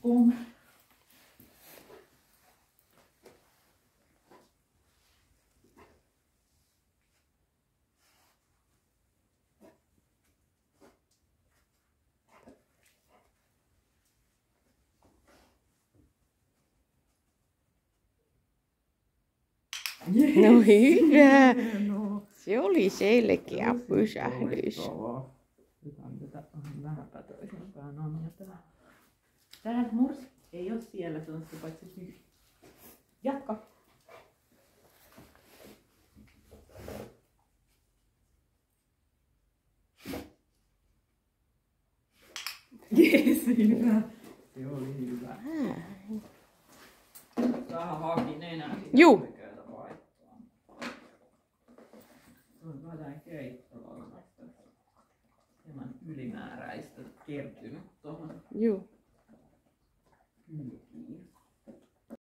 Pum. No hyvä. No. Se oli selkeä pysähdys. Otetaan tätä vähän pätöisempää namia tähän. Tää mursi ei oo siellä, se on sitä paitsi tyhjä. Jatka. Jees, hyvä. Se oli hyvä. Vähän hakin enää. Juu. Se on vähän keittolausta. Hieman ylimääräistä kertynyt tohon. Juu. Kylkiin.